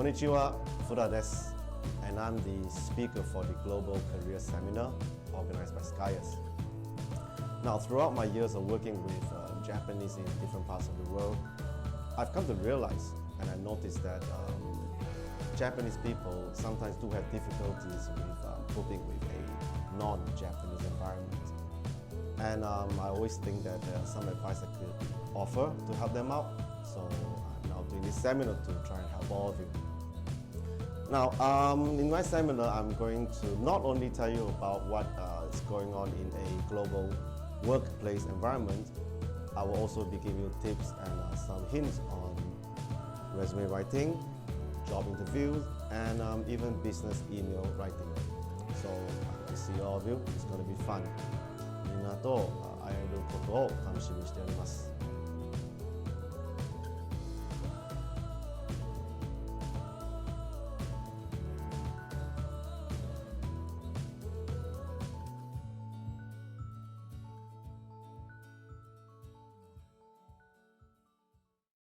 Konnichiwa, Fura desu, and I'm the speaker for the Global Career Seminar organized by Skyers. Now, throughout my years of working with Japanese in different parts of the world, I've come to realize and I noticed that Japanese people sometimes do have difficulties with coping with a non-Japanese environment. And I always think that there are some advice I could offer to help them out. So I'm now doing this seminar to try and help all of you. Now, in my seminar, I'm going to not only tell you about what is going on in a global workplace environment, I will also be giving you tips and some hints on resume writing, job interviews, and even business email writing. So I hope to see all of you. It's going to be fun. みんなと会えることを楽しみにしております。